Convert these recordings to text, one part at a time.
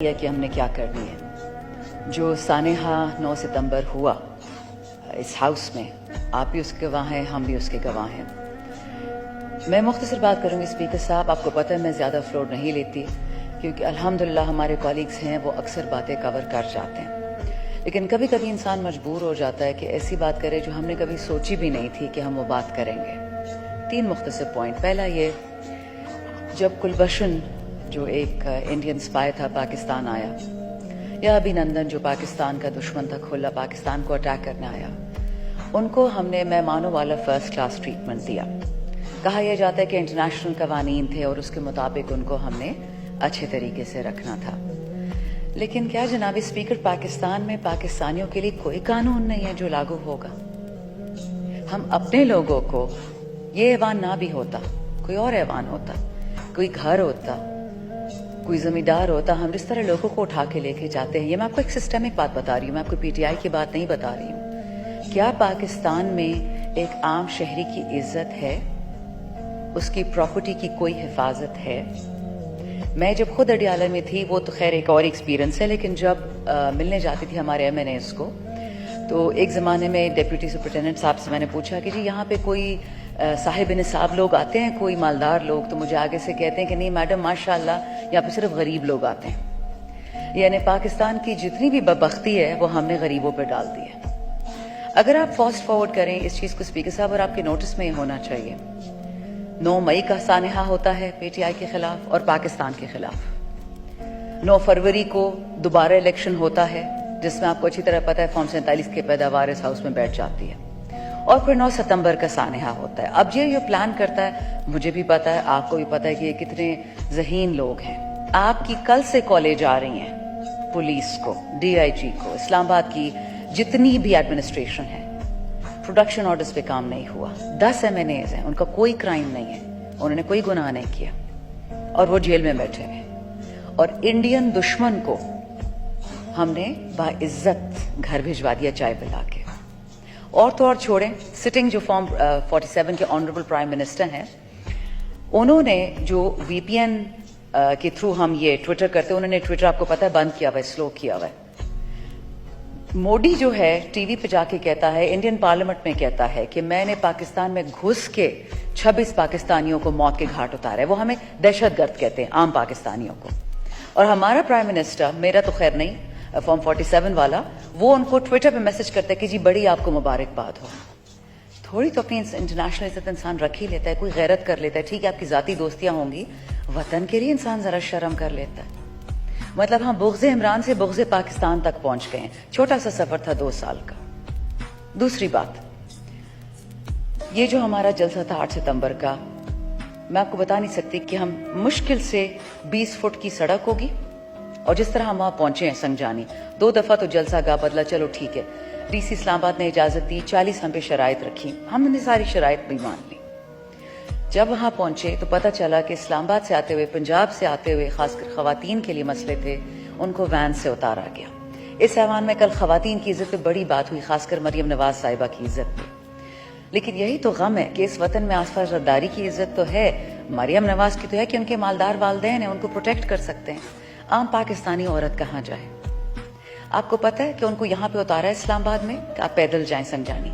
کہ ہم نے کیا کرنی ہے. جو سانحہ 9 ستمبر ہوا اس ہاؤس میں، آپ بھی اس کے گواہ ہیں، ہم بھی اس کے گواہ ہیں. میں مختصر بات کروں گی اسپیکر صاحب. آپ کو پتہ ہے میں زیادہ فلور نہیں لیتی کیونکہ الحمدللہ ہمارے کولیگز ہیں وہ اکثر باتیں کور کر جاتے ہیں، لیکن کبھی کبھی انسان مجبور ہو جاتا ہے کہ ایسی بات کرے جو ہم نے کبھی سوچی بھی نہیں تھی کہ ہم وہ بات کریں گے. 3 مختصر پوائنٹ. پہلا یہ، جب کلبھشن جو ایک انڈین اسپائی تھا پاکستان آیا، یا ابھینندن جو پاکستان کا دشمن تھا کھلا پاکستان کو اٹیک کرنے آیا، ان کو ہم نے مہمانوں والا فرسٹ کلاس ٹریٹمنٹ دیا. کہا یہ جاتا ہے کہ انٹرنیشنل قوانین تھے اور اس کے مطابق ان کو ہم نے اچھے طریقے سے رکھنا تھا. لیکن کیا جناب اسپیکر پاکستان میں پاکستانیوں کے لیے کوئی قانون نہیں ہے جو لاگو ہوگا؟ ہم اپنے لوگوں کو، یہ ایوان نہ بھی ہوتا، کوئی اور ایوان ہوتا، کوئی گھر ہوتا، کوئی زمیندار ہوتا، ہم اس طرح لوگوں کو اٹھا کے لے کے جاتے ہیں. یہ میں آپ کو ایک سسٹمک بات بتا رہی ہوں، میں آپ کو پی ٹی آئی کی بات نہیں بتا رہی ہوں. کیا پاکستان میں ایک عام شہری کی عزت ہے؟ اس کی پراپرٹی کی کوئی حفاظت ہے؟ میں جب خود اڈیالہ میں تھی، وہ تو خیر ایک اور ایکسپیرینس ہے، لیکن جب ملنے جاتی تھی ہمارے ایم این ایز کو، تو ایک زمانے میں ڈپٹی سپرنٹینڈنٹ صاحب سے میں نے پوچھا کہ جی یہاں پہ کوئی صاحب نصاب لوگ آتے ہیں، کوئی مالدار لوگ؟ تو مجھے آگے سے کہتے ہیں کہ نہیں میڈم ماشاءاللہ یہاں پہ صرف غریب لوگ آتے ہیں. یعنی پاکستان کی جتنی بھی بدبختی ہے وہ ہم نے غریبوں پہ ڈال دی ہے. اگر آپ فاسٹ فارورڈ کریں اس چیز کو اسپیکر صاحب، اور آپ کے نوٹس میں یہ ہونا چاہیے، 9 مئی کا سانحہ ہوتا ہے پی ٹی آئی کے خلاف اور پاکستان کے خلاف. 9 فروری کو دوبارہ الیکشن ہوتا ہے جس میں آپ کو اچھی طرح پتہ ہے فارم 47 کی پیداوار اس ہاؤس میں بیٹھ جاتی ہے، اور پھر 9 ستمبر کا سانحہ ہوتا ہے. اب یہ پلان کرتا ہے، مجھے بھی پتا ہے، آپ کو بھی پتا ہے کہ یہ کتنے ذہین لوگ ہیں. آپ کی کل سے کالج آ رہی ہیں پولیس کو، ڈی آئی جی کو، اسلام آباد کی جتنی بھی ایڈمنسٹریشن ہے، پروڈکشن آرڈرز پہ کام نہیں ہوا. 10 ایم این ایز ہیں، ان کا کوئی کرائم نہیں ہے، انہوں نے کوئی گناہ نہیں کیا اور وہ جیل میں بیٹھے ہیں. اور انڈین دشمن کو ہم نے باعزت گھر بھجوا دیا چائے پلا کے. اور تو اور چھوڑیں، سٹنگ جو فارم 47 کے آنریبل پرائم منسٹر ہیں، انہوں نے جو وی پی این کے تھرو ہم یہ ٹویٹر کرتے، انہوں نے ٹویٹر آپ کو پتہ ہے بند کیا ہوا ہے، سلو کیا ہوا ہے. مودی جو ہے ٹی وی پہ جا کے کہتا ہے، انڈین پارلیمنٹ میں کہتا ہے کہ میں نے پاکستان میں گھس کے 26 پاکستانیوں کو موت کے گھاٹ اتارا ہے. وہ ہمیں دہشت گرد کہتے ہیں عام پاکستانیوں کو. اور ہمارا پرائم منسٹر، میرا تو خیر نہیں، فارم 47 والا، وہ ان کو ٹویٹر پہ میسج کرتا ہے کہ جی بڑی آپ کو مبارکباد ہو. تھوڑی تو اپنی انٹرنیشنل عزت انسان رکھ ہی لیتا ہے، کوئی غیرت کر لیتا ہے. ٹھیک ہے آپ کی ذاتی دوستیاں ہوں گی، وطن کے لیے انسان ذرا شرم کر لیتا ہے. مطلب ہم بغض عمران سے بغض پاکستان تک پہنچ گئے ہیں. چھوٹا سا سفر تھا 2 سال کا. دوسری بات، یہ جو ہمارا جلسہ تھا 8 ستمبر کا، میں آپ کو بتا نہیں سکتی کہ ہم مشکل سے 20 فٹ کی سڑک ہوگی، اور جس طرح ہم وہاں پہنچے ہیں سنگجانی، 2 دفعہ تو جلسہ گاہ بدلا، چلو ٹھیک ہے، ڈی سی اسلام آباد نے اجازت دی، 40 ہم پہ شرائط رکھی، ہم نے ساری شرائط بھی مان لی. جب وہاں پہنچے تو پتہ چلا کہ اسلام آباد سے آتے ہوئے، پنجاب سے آتے ہوئے، خاص کر خواتین کے لیے مسئلے تھے، ان کو وین سے اتارا گیا. اس ایوان میں کل خواتین کی عزت پہ بڑی بات ہوئی، خاص کر مریم نواز صاحبہ کی عزت پہ. لیکن یہی تو غم ہے کہ اس وطن میں آصفہ زرداری کی عزت تو ہے، مریم نواز کی تو ہے کہ ان کے مالدار والدین ہیں، ان کو پروٹیکٹ کر سکتے ہیں. عام پاکستانی عورت کہاں جائے؟ آپ کو پتہ ہے کہ ان کو یہاں پہ اتارا ہے اسلام آباد میں کہ آپ پیدل جائیں سنگجانی.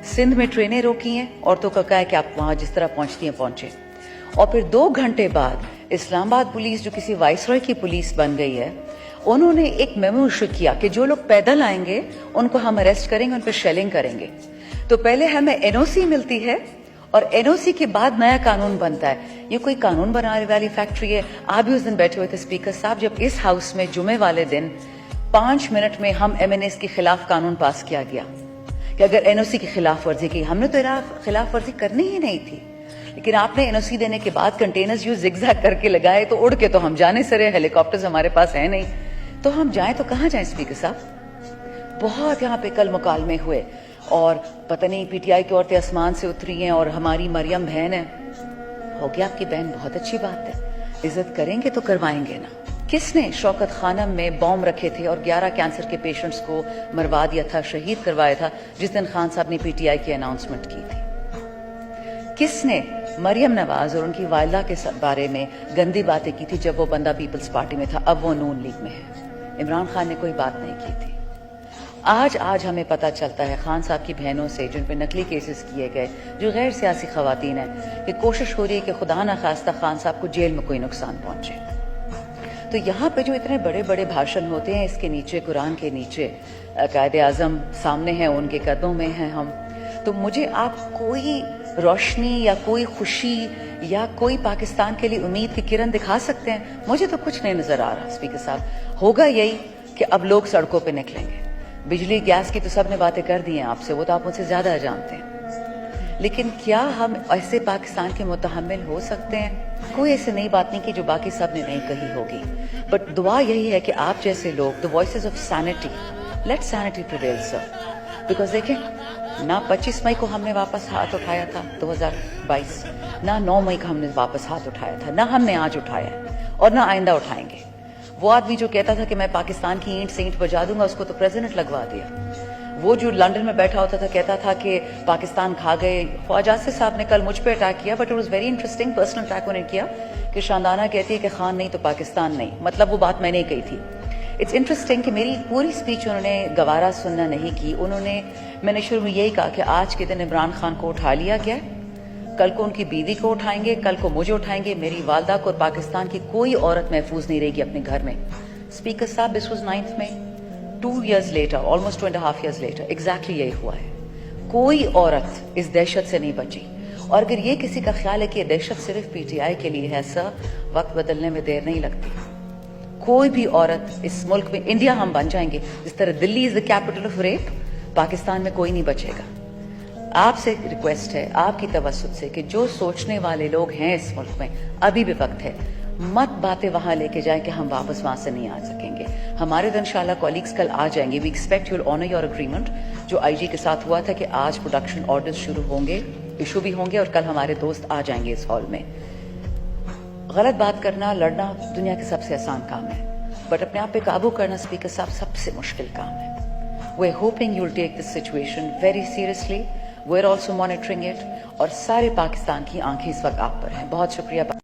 سندھ میں ٹرینیں روکی ہیں، عورتوں کا کہا ہے کہ آپ وہاں جس طرح پہنچتی ہیں پہنچیں. اور پھر 2 گھنٹے بعد اسلام آباد پولیس جو کسی وائس رائے کی پولیس بن گئی ہے، انہوں نے ایک میمو ایشو کیا کہ جو لوگ پیدل آئیں گے ان کو ہم اریسٹ کریں گے، ان پہ شیلنگ کریں گے. تو پہلے ہمیں این او سی ملتی ہے اور این او سی کے بعد نیا قانون بنتا ہے. یہ کوئی قانون بنانے والی فیکٹری ہے؟ آپ بھی اس دن بیٹھے ہوئے تھے اسپیکر صاحب جب اس ہاؤس میں جمعے والے دن 5 منٹ میں ہم ایم این ایس کے خلاف قانون پاس کیا گیا کہ اگر این او سی کی خلاف ورزی کی. ہم نے تو خلاف ورزی کرنی ہی نہیں تھی، لیکن آپ نے این او سی دینے کے بعد کنٹینرز یوں زگ زیگ کر کے لگائے تو اڑ کے تو ہم جانے سرے، ہیلی کاپٹرز ہمارے پاس ہیں نہیں، تو ہم جائیں تو کہاں جائیں اسپیکر صاحب؟ بہت یہاں پہ کل مکالمے ہوئے، اور پتہ نہیں پی ٹی آئی کی عورتیں آسمان سے اتری ہیں، اور ہماری مریم بہن ہے. ہو گیا آپ کی بہن، بہت اچھی بات ہے، عزت کریں گے تو کروائیں گے نا. کس نے شوکت خانم میں بوم رکھے تھے اور 11 کینسر کے پیشنٹس کو مروا دیا تھا، شہید کروایا تھا، جس دن خان صاحب نے پی ٹی آئی کی اناؤنسمنٹ کی تھی؟ کس نے مریم نواز اور ان کی والدہ کے بارے میں گندی باتیں کی تھی جب وہ بندہ پیپلز پارٹی میں تھا، اب وہ نون لیگ میں ہے۔ عمران خان نے کوئی بات نہیں کی تھی۔ آج ہمیں پتہ چلتا ہے خان صاحب کی بہنوں سے جن پہ نقلی کیسز کیے گئے، جو غیر سیاسی خواتین ہیں، کہ کوشش ہو رہی ہے کہ خدا نہ خواستہ خان صاحب کو جیل میں کوئی نقصان پہنچے۔ تو یہاں پہ جو اتنے بڑے بڑے بھاشن ہوتے ہیں، اس کے نیچے قرآن کے نیچے قائد اعظم سامنے ہیں، ان کے قدموں میں ہیں ہم، تو مجھے آپ کوئی روشنی یا کوئی خوشی یا کوئی پاکستان کے لیے امید کی کرن دکھا سکتے ہیں؟ مجھے تو کچھ نہیں نظر آ رہا اسپیکر صاحب۔ ہوگا یہی کہ اب لوگ سڑکوں پہ نکلیں گے۔ بجلی گیس کی تو سب نے باتیں کر دی ہیں آپ سے، وہ تو آپ مجھ سے زیادہ جانتے ہیں، لیکن کیا ہم ایسے پاکستان کے متحمل ہو سکتے ہیں؟ کوئی ایسی نئی بات نہیں کی جو باقی سب نے نہیں کہی ہوگی، بٹ دعا یہی ہے کہ آپ جیسے لوگ، the voices of sanity, let sanity prevail sir, because دیکھیں نہ 25 مئی کو ہم نے واپس ہاتھ اٹھایا تھا 2022، نہ 9 مئی کو ہم نے واپس ہاتھ اٹھایا تھا، نہ ہم نے آج اٹھایا ہے اور نہ آئندہ اٹھائیں گے۔ وہ آدمی جو کہتا تھا کہ میں پاکستان کی اینٹ سے اینٹ بجا دوں گا، اس کو تو پریزیڈنٹ لگوا دیا۔ وہ جو لنڈن میں بیٹھا ہوتا تھا کہتا تھا کہ پاکستان کھا گئے۔ خواجہ آصف صاحب نے کل مجھ پہ اٹیک کیا، but it was very interesting, personal attack انہوں نے کیا کہ شاندانہ کہتی ہے کہ خان نہیں تو پاکستان نہیں، مطلب وہ بات میں نے کہی تھی۔ اٹس انٹرسٹنگ کہ میری پوری اسپیچ انہوں نے گوارا سننا نہیں کی۔ میں نے شروع میں یہی کہا کہ آج کے دن عمران خان کو اٹھا لیا گیا، کل کو ان کی بیوی کو اٹھائیں گے، کل کو مجھے اٹھائیں گے، میری والدہ کو، اور پاکستان کی کوئی عورت محفوظ نہیں رہے گی اپنے گھر میں۔ اسپیکر صاحب، this was 9th May, 2 years later, almost 2.5 years later, exactly یہی ہوا ہے۔ کوئی عورت اس دہشت سے نہیں بچی، اور اگر یہ کسی کا خیال ہے کہ یہ دہشت صرف پی ٹی آئی کے لیے ہے سر، وقت بدلنے میں دیر نہیں لگتی۔ کوئی بھی عورت اس ملک میں، انڈیا ہم بن جائیں گے، جس طرح Delhi is the capital of rape, Pakistan میں کوئی نہیں بچے گا۔ آپ سے ریکویسٹ ہے، آپ کی توسط سے، کہ جو سوچنے والے لوگ ہیں اس ملک میں، ابھی بھی وقت ہے، مت باتیں وہاں لے کے جائیں کہ ہم واپس وہاں سے نہیں آ سکیں گے۔ ہمارے تو انشاءاللہ کولیگز کل آ جائیں گے۔ We expect you will honour your agreement جو آئی جی کے ساتھ ہوا تھا کہ آج پروڈکشن آرڈرز شروع ہوں گے، ایشو بھی ہوں گے، اور کل ہمارے دوست آ جائیں گے اس ہال میں۔ غلط بات کرنا، لڑنا دنیا کے سب سے آسان کام ہے، بٹ اپنے آپ پہ قابو کرنا اسپیکر صاحب سب سے مشکل کام ہے۔ We're hoping you'll take this situation very seriously. We're also monitoring it، اور سارے پاکستان کی آنکھیں اس وقت آپ پر ہیں۔ بہت شکریہ۔